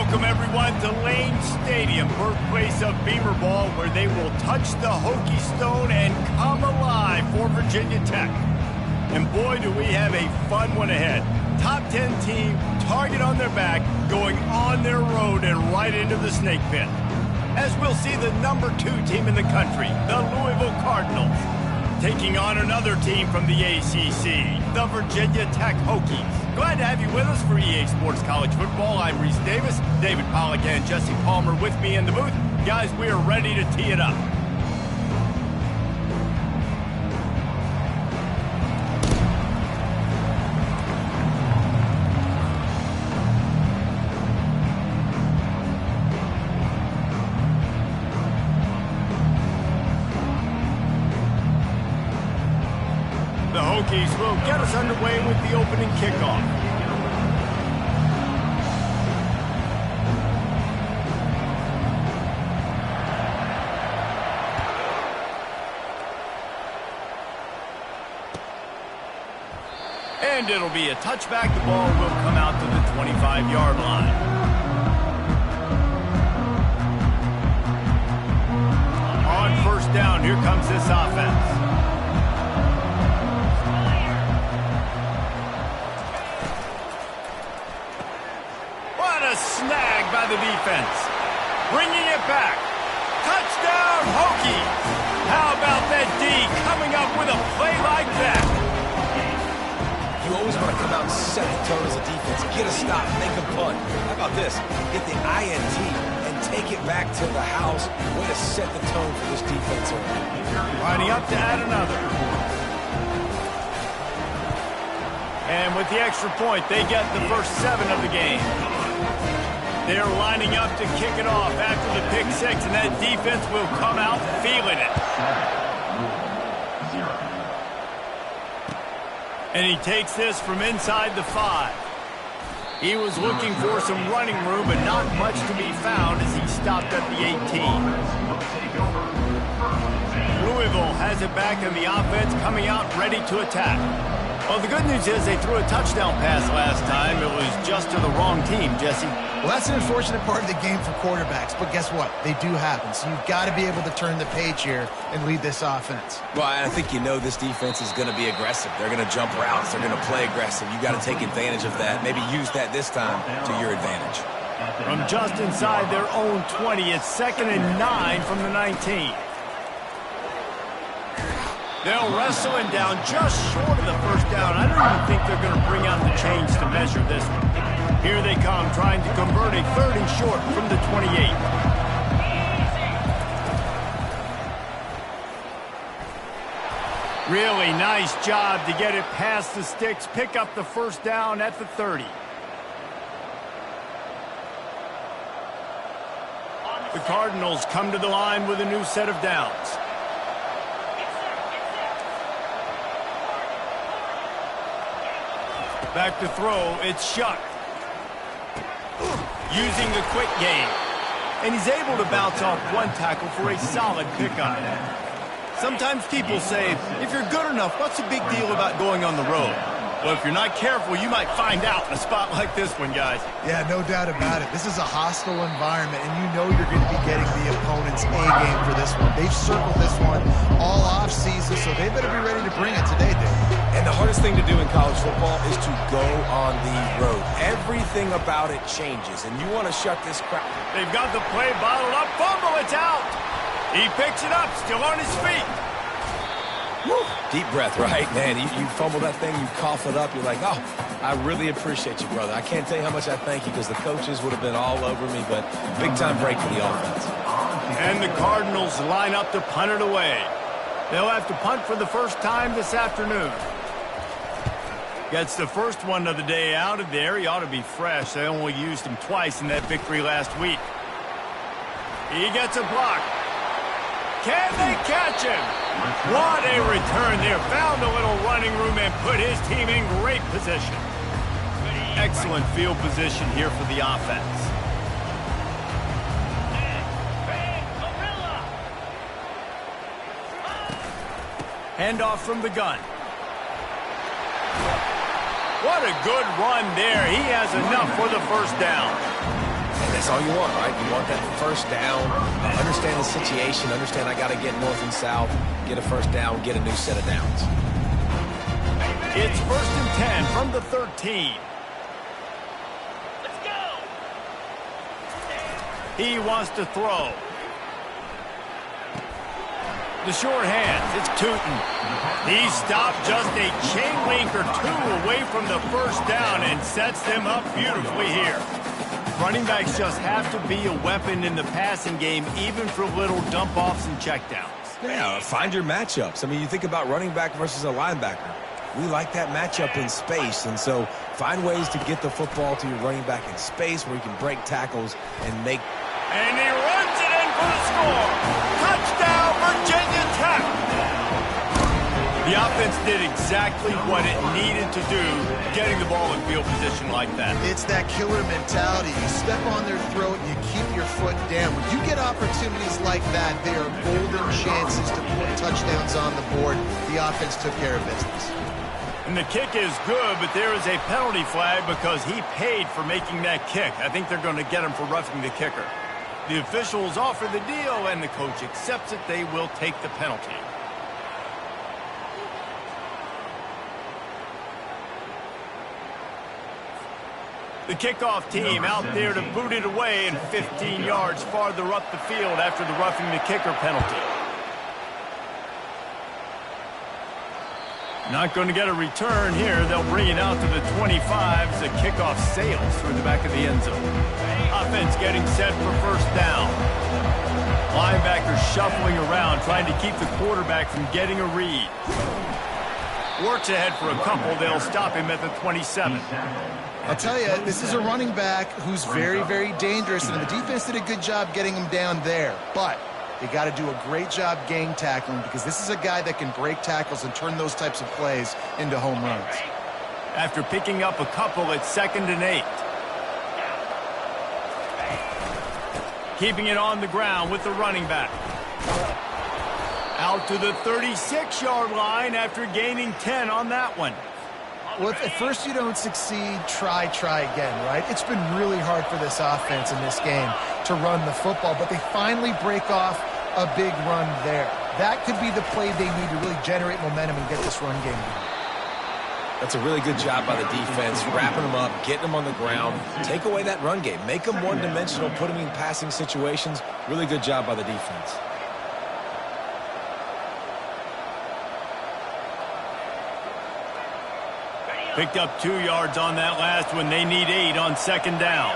Welcome, everyone, to Lane Stadium, birthplace of Beamer Ball, where they will touch the Hokie Stone and come alive for Virginia Tech. And boy, do we have a fun one ahead. Top 10 team, target on their back, going on their road and right into the snake pit. As we'll see the number 2 team in the country, the Louisville Cardinals, taking on another team from the ACC, the Virginia Tech Hokies. Glad to have you with us for EA Sports College Football. I'm Reese Davis, David Pollack and Jesse Palmer with me in the booth. Guys, we are ready to tee it up. The Hokies will get us underway with the opening kickoff. And it'll be a touchback. The ball will come out to the 25-yard line. On first down, here comes this offense. Snag by the defense. Bringing it back. Touchdown, Hokies. How about that D coming up with a play like that? You always want to come out and set the tone as a defense. Get a stop, make a punt. How about this? Get the INT and take it back to the house. Way to set the tone for this defense. Lining up to add another. And with the extra point, they get the first 7 of the game. They're lining up to kick it off after the pick 6, and that defense will come out feeling it. And he takes this from inside the 5. He was looking for some running room, but not much to be found as he stopped at the 18. Louisville has it back in the offense, coming out ready to attack. Well, the good news is they threw a touchdown pass last time. It was just to the wrong team, Jesse. Well, that's an unfortunate part of the game for quarterbacks, but guess what? They do happen, so you've got to be able to turn the page here and lead this offense. Well, I think you know this defense is going to be aggressive. They're going to jump routes. They're going to play aggressive. You got to take advantage of that. Maybe use that this time to your advantage. From just inside their own 20, it's 2nd and 9 from the 19. They'll wrestle him down just short of the first down. I don't even think they're going to bring out the chains to measure this one. Here they come, trying to convert a 3rd and short from the 28. Really nice job to get it past the sticks, pick up the first down at the 30. The Cardinals come to the line with a new set of downs. Back to throw, it's Shuck. Using the quick game. And he's able to bounce off one tackle for a solid pickup. Sometimes people say, if you're good enough, what's the big deal about going on the road? Well, if you're not careful, you might find out in a spot like this one, guys. Yeah, no doubt about it. This is a hostile environment, and you know you're going to be getting the opponent's A-game for this one. They've circled this one all off-season, so they better be ready to bring it today, Dave. And the hardest thing to do in college football is to go on the road. Everything about it changes, and you want to shut this crowd. They've got the play bottled up. Fumble, it's out. He picks it up, still on his feet. Woo. Deep breath, right? Man, you fumble that thing, you cough it up, you're like, oh, I really appreciate you, brother. I can't tell you how much I thank you because the coaches would have been all over me, but big-time break for the offense. And the Cardinals line up to punt it away. They'll have to punt for the first time this afternoon. Gets the first one of the day out of there. He ought to be fresh. They only used him twice in that victory last week. He gets a block. Can they catch him? What a return there. Found a little running room and put his team in great position. Excellent field position here for the offense. Handoff from the gun. What a good run there. He has enough for the first down. And That's all you want, right? You want that first down, understand the situation, understand I got to get north and south, get a first down, get a new set of downs. It's 1st and 10 from the 13. Let's go! He wants to throw. The short hands, it's Tootin. He stopped just a chain link or two away from the first down and sets them up beautifully here. Running backs just have to be a weapon in the passing game, even for little dump-offs and checkdowns. Yeah, find your matchups. I mean, you think about running back versus a linebacker. We like that matchup in space, and so find ways to get the football to your running back in space where you can break tackles and make... And he runs it in for the score. Touchdown, Virginia Tech. The offense did exactly what it needed to do, getting the ball in field position like that. It's that killer mentality. You step on their throat, you keep your foot down. When you get opportunities like that, they are golden chances to put touchdowns on the board. The offense took care of business. And the kick is good, but there is a penalty flag because he paid for making that kick. I think they're going to get him for roughing the kicker. The officials offer the deal, and the coach accepts it. They will take the penalty. The kickoff team out there to boot it away and 15 yards farther up the field after the roughing the kicker penalty. Not going to get a return here. They'll bring it out to the 25 as the kickoff sails through the back of the end zone. Offense getting set for first down. Linebackers shuffling around, trying to keep the quarterback from getting a read. Works ahead for a couple. They'll stop him at the 27. I'll tell you, this is a running back who's very, very dangerous, and the defense did a good job getting him down there. But they got to do a great job game tackling because this is a guy that can break tackles and turn those types of plays into home runs. After picking up a couple, it's 2nd and 8. Keeping it on the ground with the running back. Out to the 36-yard line after gaining 10 on that one. Well, if at first you don't succeed, try again, right? It's been really hard for this offense in this game to run the football, but they finally break off a big run there. That could be the play they need to really generate momentum and get this run game going. That's a really good job by the defense, wrapping them up, getting them on the ground. Take away that run game. Make them one-dimensional, put them in passing situations. Really good job by the defense. Picked up 2 yards on that last one. They need 8 on 2nd down.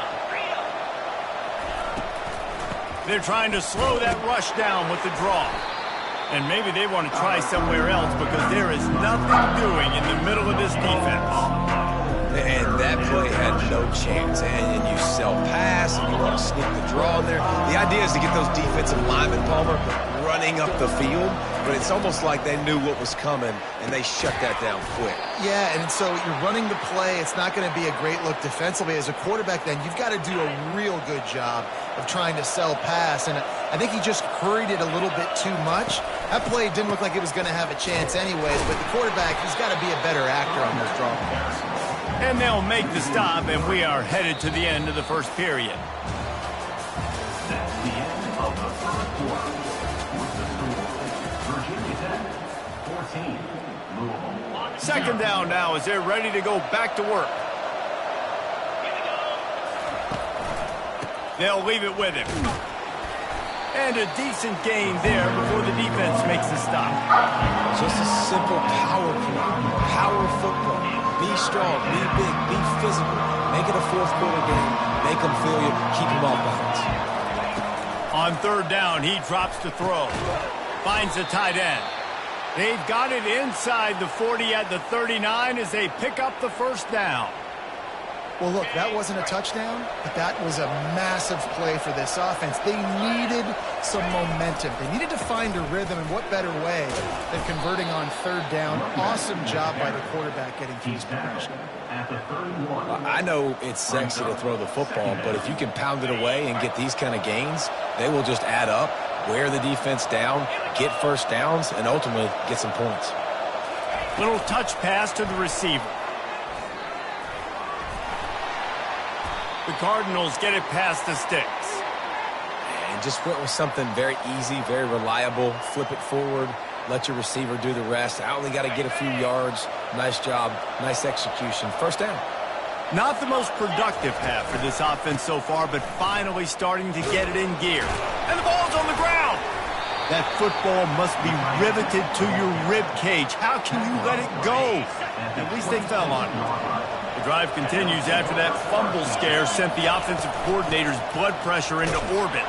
They're trying to slow that rush down with the draw. And maybe they want to try somewhere else because there is nothing doing in the middle of this defense. And that play had no chance. And you sell pass, and you want to sneak the draw in there. The idea is to get those defensive linemen, Palmer, running up the field. But it's almost like they knew what was coming, and they shut that down quick. Yeah, and so you're running the play. It's not going to be a great look defensively. As a quarterback, then, you've got to do a real good job of trying to sell pass. And I think he just hurried it a little bit too much. That play didn't look like it was going to have a chance anyways, but the quarterback, he's got to be a better actor on those draw balls. And they'll make the stop, and we are headed to the end of the first period. That's the end of the first quarter. With the score, Virginia Tech 14, Louisville. 2nd down now as they're ready to go back to work. They'll leave it with him. And a decent gain there before the defense makes the stop. Just a simple power play, power football. Be strong, be big, be physical. Make it a fourth quarter game. Make them feel you, keep them off balance. On 3rd down, he drops to throw. Finds the tight end. They've got it inside the 40 at the 39 as they pick up the first down. Well, look, that wasn't a touchdown, but that was a massive play for this offense. They needed some momentum. They needed to find a rhythm, and what better way than converting on 3rd down. Awesome job by the quarterback getting through his progression. I know it's sexy to throw the football, but if you can pound it away and get these kind of gains, they will just add up, wear the defense down, get first downs, and ultimately get some points. Little touch pass to the receiver. The Cardinals get it past the sticks. And just went with something very easy, very reliable. Flip it forward, let your receiver do the rest. I only got to get a few yards. Nice job, nice execution. First down. Not the most productive half for this offense so far, but finally starting to get it in gear. And the ball's on the ground. That football must be riveted to your rib cage. How can you let it go? At least they fell on it. The drive continues after that fumble scare sent the offensive coordinator's blood pressure into orbit.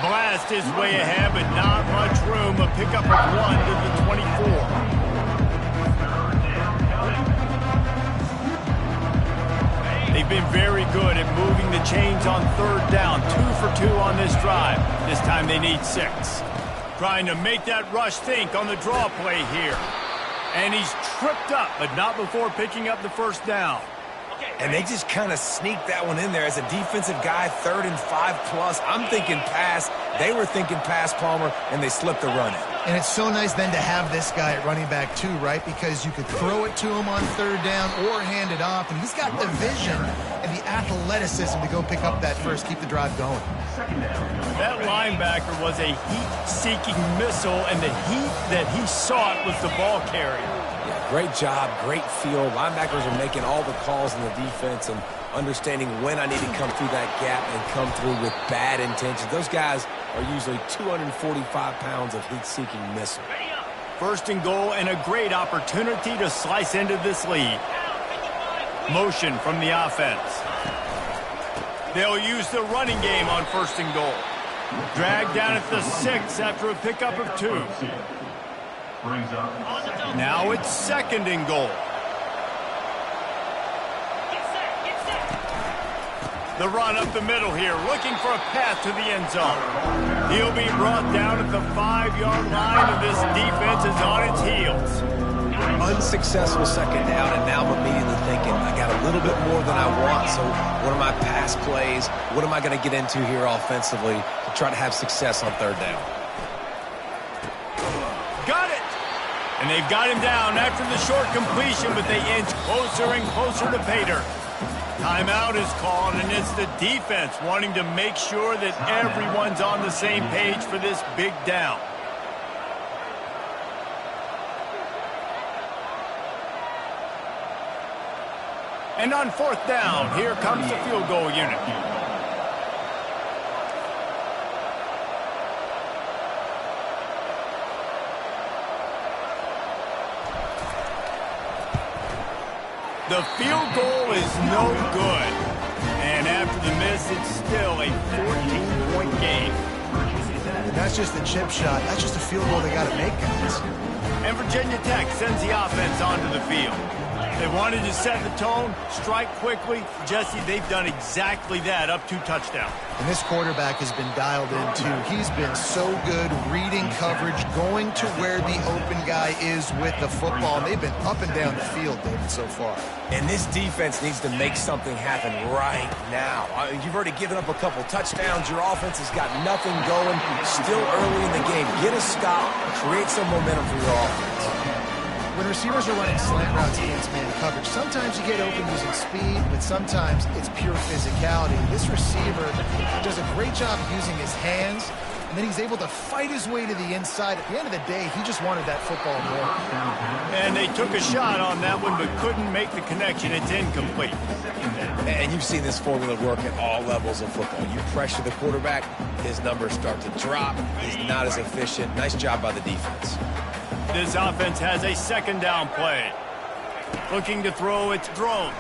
Blast his way ahead, but not much room. A pickup of 1 to the 24. They've been very good at moving the chains on third down. 2 for 2 on this drive. This time they need 6. Trying to make that rush think on the draw play here. And he's tripped up, but not before picking up the first down. And they just kind of sneaked that one in there. As a defensive guy, 3rd and 5+. I'm thinking pass. They were thinking pass, Palmer, and they slipped the run in. And it's so nice then to have this guy at running back too, right? Because you could throw it to him on third down or hand it off. And he's got the vision and the athleticism to go pick up that first, keep the drive going. That linebacker was a heat-seeking missile, and the heat that he sought was the ball carrier. Yeah, great job, great feel. Linebackers are making all the calls in the defense and understanding when I need to come through that gap and come through with bad intentions. Those guys are usually 245 pounds of heat-seeking missile. First and goal, and a great opportunity to slice into this lead. Motion from the offense. They'll use the running game on first and goal. Dragged down at the 6 after a pickup of 2. Now it's second and goal. The run up the middle here, looking for a path to the end zone. He'll be brought down at the 5-yard line, and this defense is on its heels. Unsuccessful second down, and now I'm immediately thinking, I got a little bit more than I want, so what are my pass plays? What am I going to get into here offensively to try to have success on third down? Got it! And they've got him down after the short completion, but they inch closer and closer to pay dirt. Timeout is called, and it's the defense wanting to make sure that everyone's on the same page for this big down. And on fourth down, here comes the field goal unit. The field goal is no good. And after the miss, it's still a 14-point game. And that's just the chip shot. That's just a field goal they got to make, guys. And Virginia Tech sends the offense onto the field. They wanted to set the tone, strike quickly. Jesse, they've done exactly that, up 2 touchdowns. And this quarterback has been dialed in, too. He's been so good reading coverage, going to where the open guy is with the football. And they've been up and down the field, David, so far. And this defense needs to make something happen right now. You've already given up a couple touchdowns. Your offense has got nothing going. Still early in the game. Get a stop. Create some momentum for your offense. When receivers are running slant routes against man coverage, sometimes you get open using speed, but sometimes it's pure physicality. This receiver does a great job of using his hands, and then he's able to fight his way to the inside. At the end of the day, he just wanted that football more. And they took a shot on that one, but couldn't make the connection. It's incomplete. And you've seen this formula work at all levels of football. You pressure the quarterback, his numbers start to drop. He's not as efficient. Nice job by the defense. This offense has a second down play. Looking to throw its drones.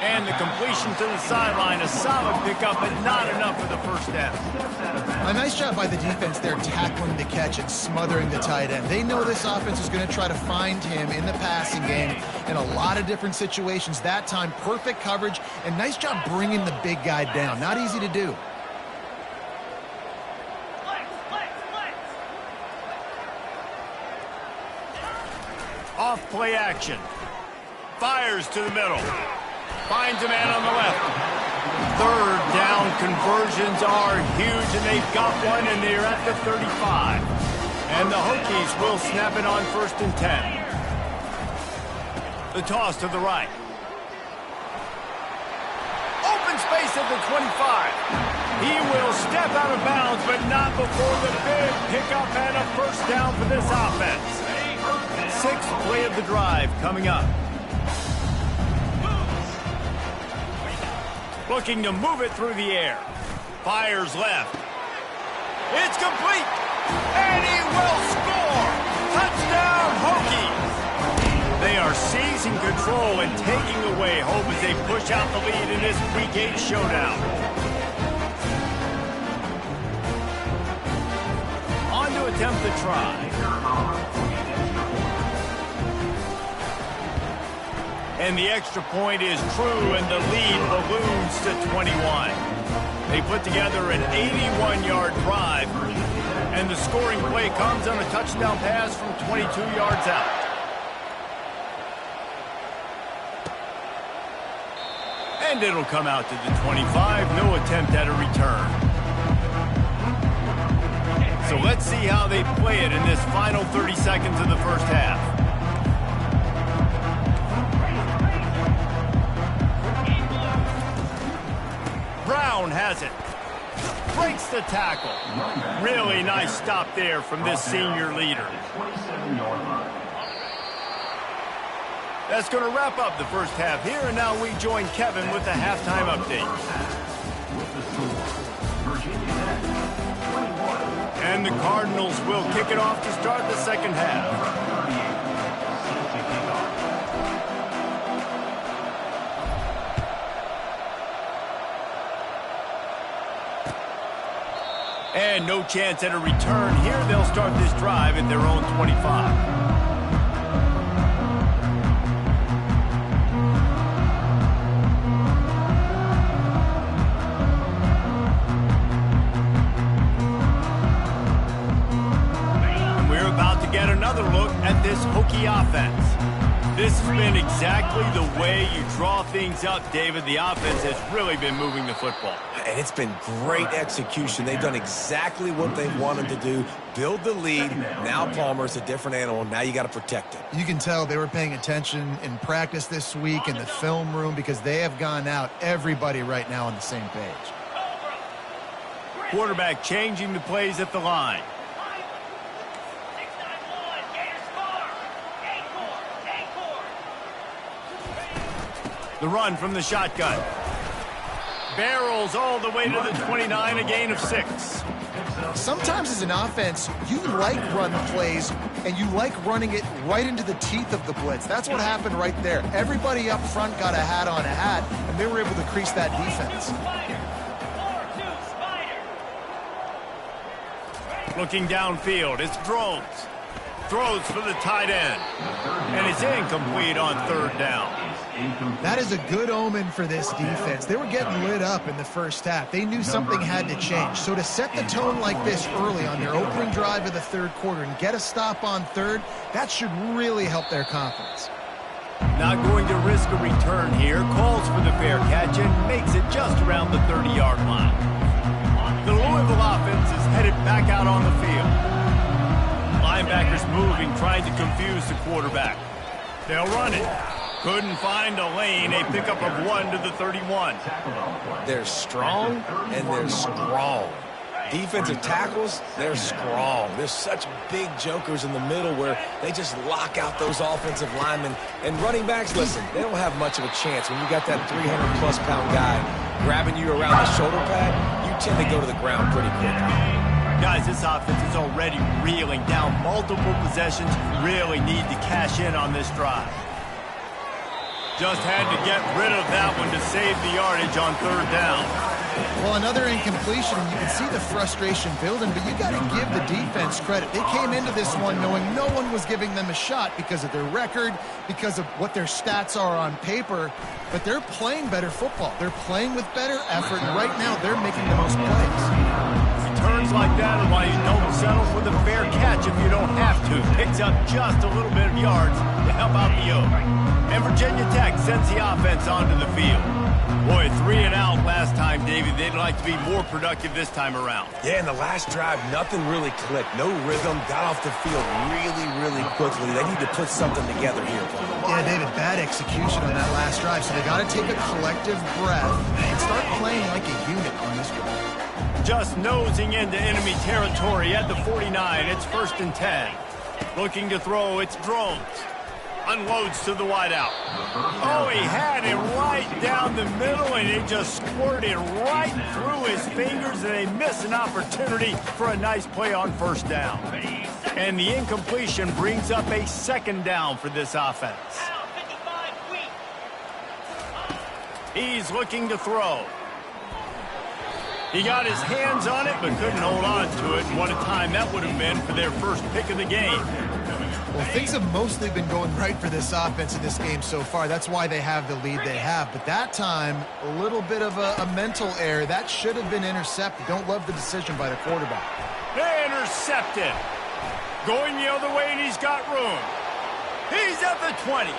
And the completion to the sideline, a solid pickup, but not enough for the first down. A nice job by the defense there, tackling the catch and smothering the tight end. They know this offense is going to try to find him in the passing game in a lot of different situations. That time, perfect coverage, and nice job bringing the big guy down. Not easy to do. Off play action. Fires to the middle. Finds a man on the left. Third down conversions are huge, and they've got one, and they're at the 35. And the Hokies will snap it on 1st and 10. The toss to the right. space at the 25. He will step out of bounds, but not before the big pickup and a first down for this offense. Sixth play of the drive coming up. Looking to move it through the air. Fires left. It's complete. And he will score. Touchdown, Hokies. They are seizing control and taking away hope as they push out the lead in this Week 8 showdown. On to attempt the try. And the extra point is true, and the lead balloons to 21. They put together an 81-yard drive, and the scoring play comes on a touchdown pass from 22 yards out. And it'll come out to the 25. No attempt at a return. So let's see how they play it in this final 30 seconds of the first half. Brown has it. Breaks the tackle. Really nice stop there from this senior leader. That's going to wrap up the first half here, and now we join Kevin with the halftime update. And the Cardinals will kick it off to start the second half. And no chance at a return here. They'll start this drive at their own 25. And we're about to get another look at this Hokie offense. This has been exactly the way you draw things up, David. The offense has really been moving the football. And it's been great execution. They've done exactly what they wanted to do. Build the lead. Now Palmer's a different animal. Now you got to protect him. You can tell they were paying attention in practice this week in the film room because they have gone out, everybody right now on the same page. Quarterback changing the plays at the line. The run from the shotgun. Barrels all the way to the 29, a gain of 6. Sometimes as an offense, you like run plays, and you like running it right into the teeth of the blitz. That's what happened right there. Everybody up front got a hat on a hat, and they were able to crease that defense. Looking downfield, it's Drones. Throws for the tight end. And it's incomplete on third down. That is a good omen for this defense. They were getting lit up in the first half. They knew something had to change. So to set the tone like this early on their opening drive of the third quarter and get a stop on third, that should really help their confidence. Not going to risk a return here. Calls for the fair catch and makes it just around the 30-yard line. The Louisville offense is headed back out on the field. Linebackers moving, trying to confuse the quarterback. They'll run it. Couldn't find a lane. A pickup of 1 to the 31. They're strong, and they're strong. Defensive tackles, they're strong. There's such big jokers in the middle where they just lock out those offensive linemen. And running backs, listen, they don't have much of a chance. When you got that 300-plus pound guy grabbing you around the shoulder pad, you tend to go to the ground pretty quickly. Guys, this offense is already reeling down multiple possessions. Really need to cash in on this drive. Just had to get rid of that one to save the yardage on third down. Well, another incompletion. You can see the frustration building, but you got to give the defense credit. They came into this one knowing no one was giving them a shot because of their record, because of what their stats are on paper, but they're playing better football. They're playing with better effort, and right now they're making the most plays. Returns like that are why you don't settle for the fair catch if you don't have to. Picks up just a little bit of yards to help out the Oak. And Virginia Tech sends the offense onto the field. Boy, 3 and out last time, Davey. They'd like to be more productive this time around. Yeah, in the last drive, nothing really clicked. No rhythm. Got off the field really, really quickly. They need to put something together here. Yeah, David, bad bad execution on that last drive, so they got to take a collective breath and start playing like a unit on this one. Just nosing into enemy territory at the 49. It's 1st and 10. Looking to throw, it's Drones. Unloads to the wideout. Oh, he had it right down the middle, and it just squirted right through his fingers, and they miss an opportunity for a nice play on 1st down. And the incompletion brings up a 2nd down for this offense. He's looking to throw. He got his hands on it, but couldn't hold on to it. And what a time that would have been for their first pick of the game. Well, things have mostly been going right for this offense in this game so far. That's why they have the lead they have. But that time, a little bit of a mental error. That should have been intercepted. Don't love the decision by the quarterback. They intercepted. Going the other way, and he's got room. He's at the 20.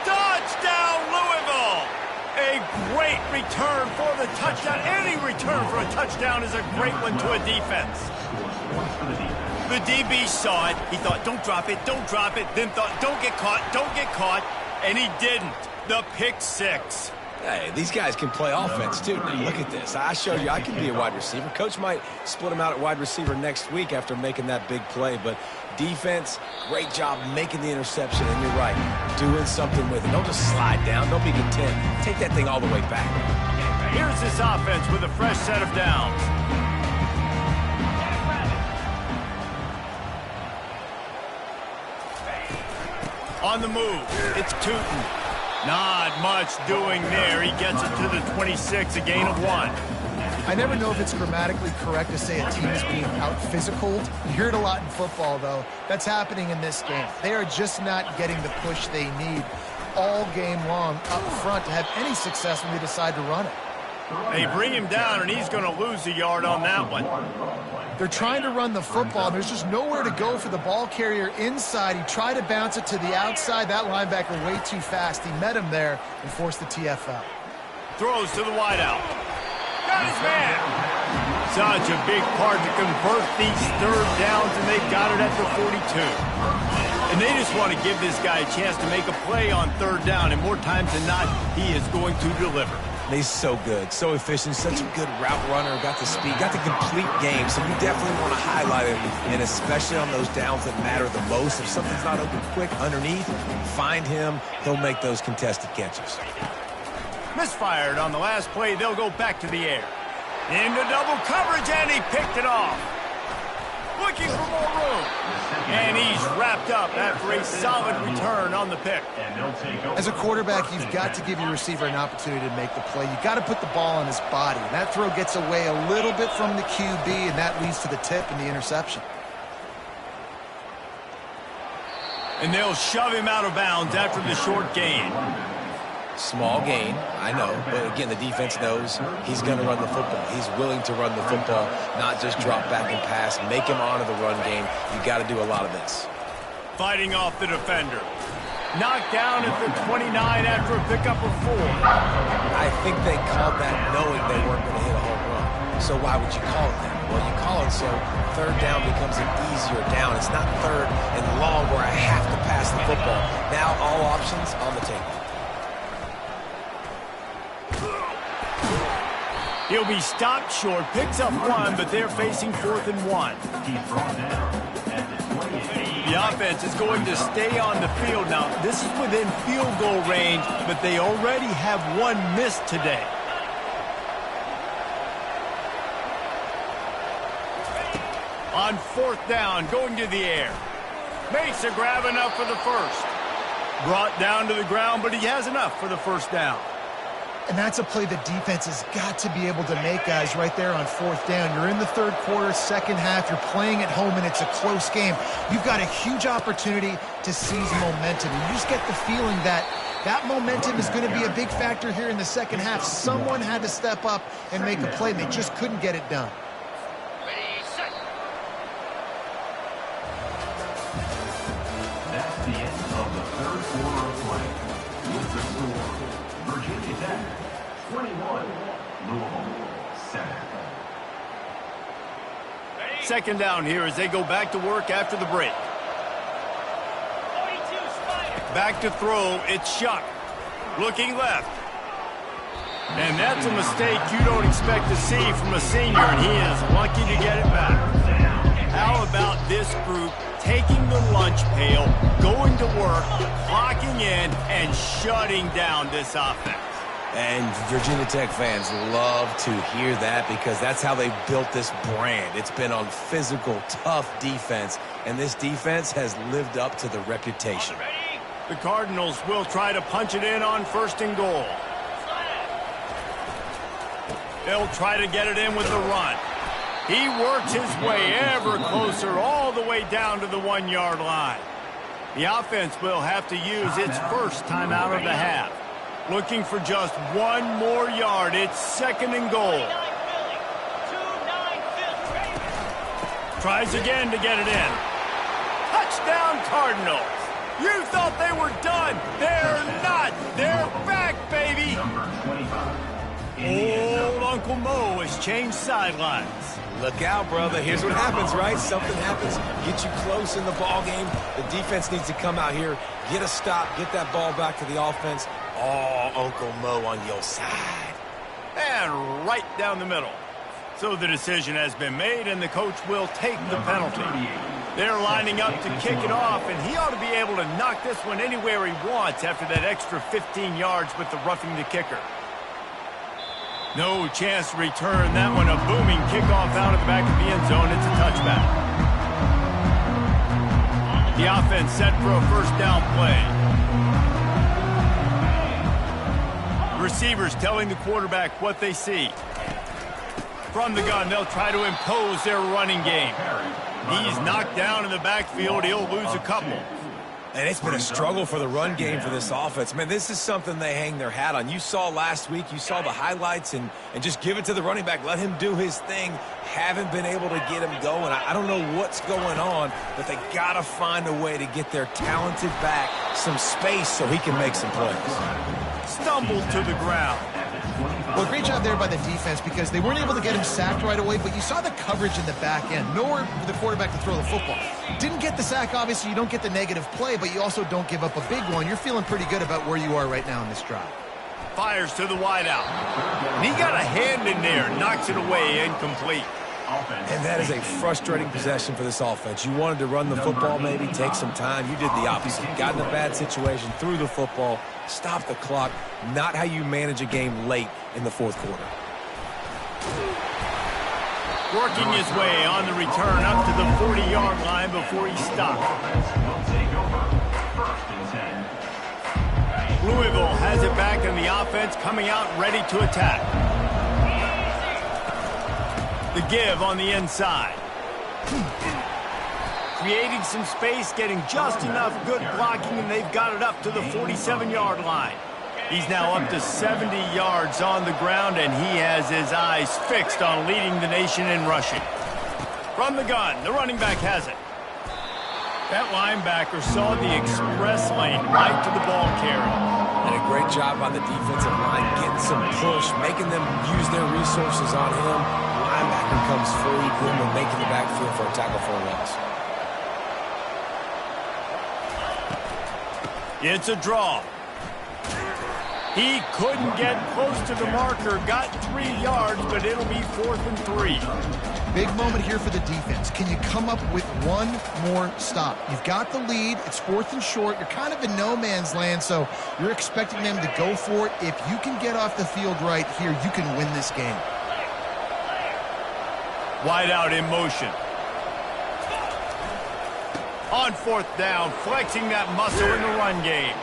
Touchdown, Louisville! A great return for the touchdown. Any return for a touchdown is a great one to a defense. The DB saw it. He thought, don't drop it, don't drop it. Then thought, don't get caught. And he didn't. The pick 6. Hey, these guys can play offense, too. Look at this. I showed you I can be a wide receiver. Coach might split him out at wide receiver next week after making that big play. But defense, great job making the interception. And you're right, doing something with it. Don't just slide down. Don't be content. Take that thing all the way back. Here's this offense with a fresh set of downs. On the move, it's Tootin. Not much doing there. He gets it to the 26, a gain of 1. I never know if it's grammatically correct to say a team is being out-physicaled. You hear it a lot in football, though. That's happening in this game. They are just not getting the push they need all game long up front to have any success when they decide to run it. They bring him down, and he's going to lose a yard on that one. They're trying to run the football, and there's just nowhere to go for the ball carrier inside. He tried to bounce it to the outside. That linebacker way too fast. He met him there and forced the TFL. Throws to the wideout. Got his man. Such a big part to convert these 3rd downs, and they got it at the 42. And they just want to give this guy a chance to make a play on 3rd down, and more times than not, he is going to deliver. He's so good, so efficient, such a good route runner, got the speed, got the complete game, so you definitely want to highlight it, and especially on those downs that matter the most. If something's not open quick underneath, find him, he'll make those contested catches. Misfired on the last play, they'll go back to the air. Into double coverage, and he picked it off. Looking for more room. And he's wrapped up after a solid return on the pick. As a quarterback, you've got to give your receiver an opportunity to make the play. You've got to put the ball on his body. And that throw gets away a little bit from the QB, and that leads to the tip and the interception. And they'll shove him out of bounds after the short gain. Small gain, I know, but again, the defense knows he's going to run the football. He's willing to run the football, not just drop back and pass, make him honor the run game. You got to do a lot of this. Fighting off the defender. Knocked down at the 29 after a pickup of 4. I think they called that knowing they weren't going to hit a home run. So why would you call it that? Well, you call it so 3rd down becomes an easier down. It's not 3rd and long where I have to pass the football. Now all options on the table. He'll be stopped short, picks up 1, but they're facing 4th and 1. The offense is going to stay on the field now. This is within field goal range, but they already have 1 missed today. On 4th down, going to the air. Makes a grab enough for the 1st. Brought down to the ground, but he has enough for the 1st down. And that's a play the defense has got to be able to make, guys, right there on 4th down. You're in the 3rd quarter, 2nd half. You're playing at home, and it's a close game. You've got a huge opportunity to seize momentum. And you just get the feeling that that momentum is going to be a big factor here in the 2nd half. Someone had to step up and make a play, and they just couldn't get it done. That's the end of the 3rd quarter of play. With the score, Virginia Tech 21, Louisville 7. 2nd down here as they go back to work after the break. Back to throw, it's Shuck. Looking left. And that's a mistake you don't expect to see from a senior, and he is lucky to get it back. How about this group taking the lunch pail, going to work, clocking in, and shutting down this offense? And Virginia Tech fans love to hear that because that's how they built this brand. It's been on physical, tough defense, and this defense has lived up to the reputation. The Cardinals will try to punch it in on 1st and goal. They'll try to get it in with the run. He works his way ever closer all the way down to the 1-yard line. The offense will have to use its first timeout of the half. Looking for just 1 more yard. It's 2nd and goal. Tries again to get it in. Touchdown Cardinals. You thought they were done. They're not. They're back, baby. Old Uncle Mo has changed sidelines. Look out, brother. Here's what happens, right? Something happens, get you close in the ball game. The defense needs to come out here, get a stop, get that ball back to the offense. Oh, Uncle Mo on your side. And right down the middle. So the decision has been made, and the coach will take the penalty. They're lining up to kick it off, and he ought to be able to knock this one anywhere he wants after that extra 15 yards with the roughing the kicker. No chance to return that one. A booming kickoff out of the back of the end zone. It's a touchback. The offense set for a 1st down play. Receivers telling the quarterback what they see. From the gun, they'll try to impose their running game. He's knocked down in the backfield. He'll lose a couple. And it's been a struggle for the run game for this offense. Man, this is something they hang their hat on. You saw last week, you saw the highlights, and just give it to the running back. Let him do his thing. Haven't been able to get him going. I don't know what's going on, but they got to find a way to get their talented back some space so he can make some plays. Stumbled to the ground. Well, great job there by the defense because they weren't able to get him sacked right away, but you saw the coverage in the back end. Nowhere for the quarterback to throw the football. Didn't get the sack, obviously. You don't get the negative play, but you also don't give up a big one. You're feeling pretty good about where you are right now in this drive. Fires to the wideout. And he got a hand in there, knocks it away, incomplete. And that is a frustrating possession for this offense. You wanted to run the football, maybe take some time. You did the opposite. Got in a bad situation, threw the football, stopped the clock. Not how you manage a game late in the 4th quarter. Working his way on the return up to the 40-yard line before he stopped. Louisville has it back in the offense, coming out ready to attack. The give on the inside. Creating some space, getting just enough good blocking, and they've got it up to the 47-yard line. He's now up to 70 yards on the ground, and he has his eyes fixed on leading the nation in rushing. From the gun, the running back has it. That linebacker saw the express lane right to the ball carrier. And a great job on the defensive line, getting some push, making them use their resources on him. Linebacker comes free, Goodman making the backfield for a tackle for a loss. It's a draw. He couldn't get close to the marker, got 3 yards, but it'll be 4th and 3. Big moment here for the defense. Can you come up with one more stop? You've got the lead. It's 4th and short. You're kind of in no man's land, so you're expecting them to go for it. If you can get off the field right here, you can win this game. Wide out in motion. On 4th down, flexing that muscle in the run game.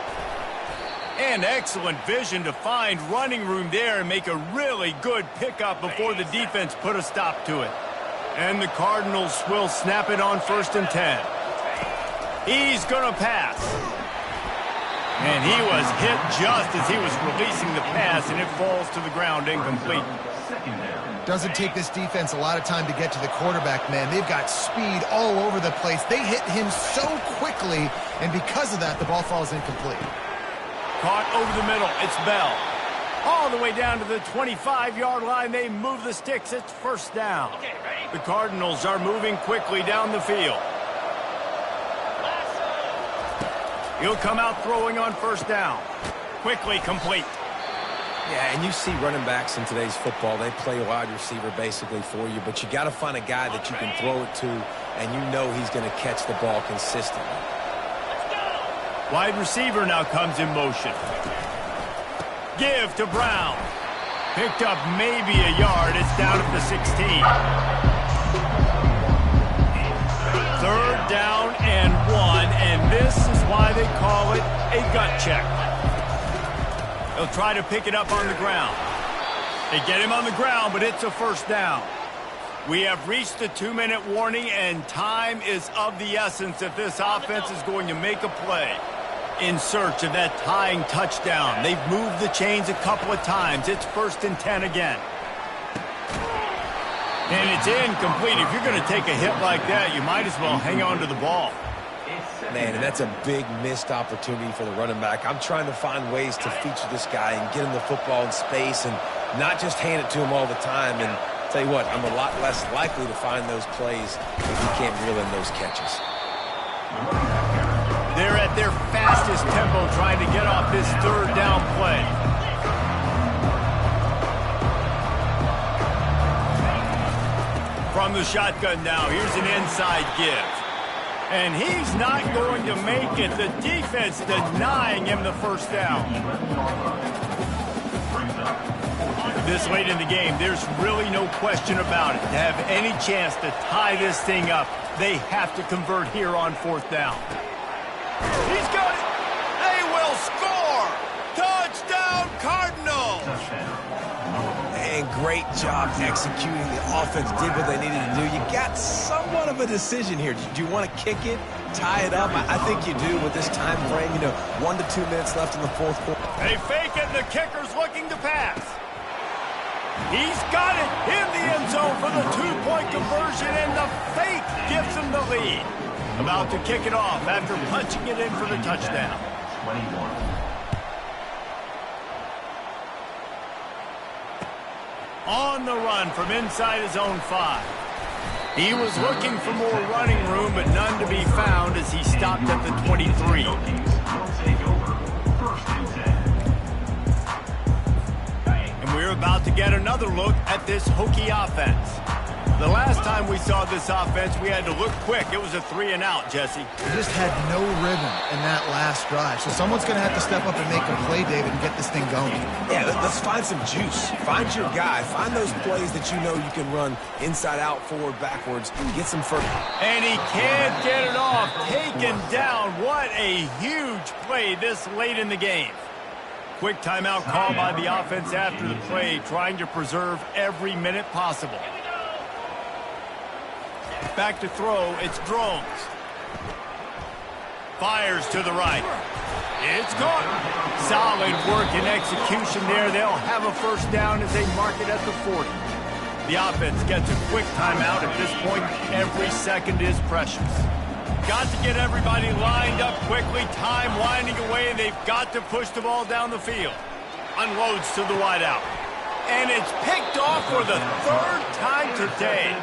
And excellent vision to find running room there and make a really good pickup before the defense put a stop to it. And the Cardinals will snap it on 1st and 10. He's going to pass. And he was hit just as he was releasing the pass, and it falls to the ground incomplete. Doesn't take this defense a lot of time to get to the quarterback, man. They've got speed all over the place. They hit him so quickly, and because of that, the ball falls incomplete. Caught over the middle. It's Bell. All the way down to the 25-yard line. They move the sticks. It's 1st down. The Cardinals are moving quickly down the field. He'll come out throwing on first down. Quickly complete. Yeah, and you see running backs in today's football, they play wide receiver basically for you, but you got to find a guy that you can throw it to, and you know he's going to catch the ball consistently. Wide receiver now comes in motion. Give to Brown. Picked up maybe a yard. It's down at the 16. Third down and 1, and this is why they call it a gut check. They'll try to pick it up on the ground. They get him on the ground, but it's a first down. We have reached the 2-minute warning, and time is of the essence if this offense is going to make a play. In search of that tying touchdown. They've moved the chains a couple of times. It's 1st and 10 again. And it's incomplete. If you're going to take a hit like that, you might as well hang on to the ball. Man, and that's a big missed opportunity for the running back. I'm trying to find ways to feature this guy and get him the football in space and not just hand it to him all the time. And tell you what, I'm a lot less likely to find those plays if you can't reel in those catches. They're at their fastest tempo trying to get off this third down play. From the shotgun now, here's an inside give. And he's not going to make it. The defense denying him the first down. This late in the game, there's really no question about it. To have any chance to tie this thing up, they have to convert here on 4th down. He's got it. They will score. Touchdown, Cardinals. And great job executing. The offense did what they needed to do. You got somewhat of a decision here. Do you want to kick it, tie it up? I think you do with this time frame. 1 to 2 minutes left in the 4th quarter. They fake it, and the kicker's looking to pass. He's got it in the end zone for the 2-point conversion, and the fake gives him the lead. About to kick it off after punching it in for the touchdown. 21. On the run from inside his own 5. He was looking for more running room, but none to be found as he stopped at the 23. And we're about to get another look at this Hokie offense. The last time we saw this offense, we had to look quick. It was a 3-and-out, Jesse. They just had no rhythm in that last drive. So someone's going to have to step up and make a play, David, and get this thing going. Yeah, let's find some juice. Find your guy. Find those plays that you know you can run inside out, forward, backwards. Get some first. And he can't get it off. Taken down. What a huge play this late in the game. Quick timeout call by the offense after the play, trying to preserve every minute possible. Back to throw, it's Drones. Fires to the right. It's caught. Solid work and execution there. They'll have a first down as they mark it at the 40. The offense gets a quick timeout. At this point, every second is precious. Got to get everybody lined up quickly. Time winding away, and they've got to push the ball down the field. Unloads to the wideout. And it's picked off for the 3rd time today.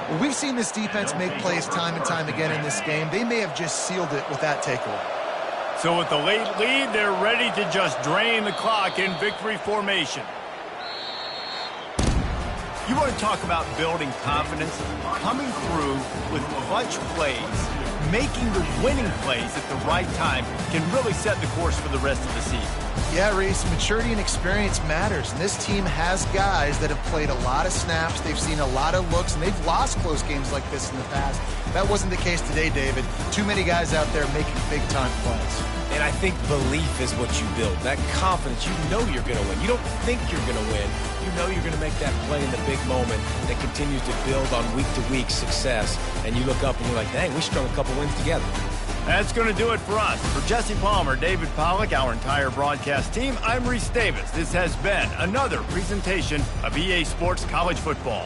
Well, we've seen this defense make plays time and time again in this game. They may have just sealed it with that takeaway. So with the late lead, they're ready to just drain the clock in victory formation. You want to talk about building confidence? Coming through with clutch plays, making the winning plays at the right time can really set the course for the rest of the season. Yeah, Reese, maturity and experience matters, and this team has guys that have played a lot of snaps, they've seen a lot of looks, and they've lost close games like this in the past. That wasn't the case today, David. Too many guys out there making big-time plays. And I think belief is what you build. That confidence, you know you're going to win. You don't think you're going to win. You know you're going to make that play in the big moment that continues to build on week-to-week success. And you look up and you're like, dang, we strung a couple wins together. That's going to do it for us. For Jesse Palmer, David Pollack, our entire broadcast team, I'm Reese Davis. This has been another presentation of EA Sports College Football.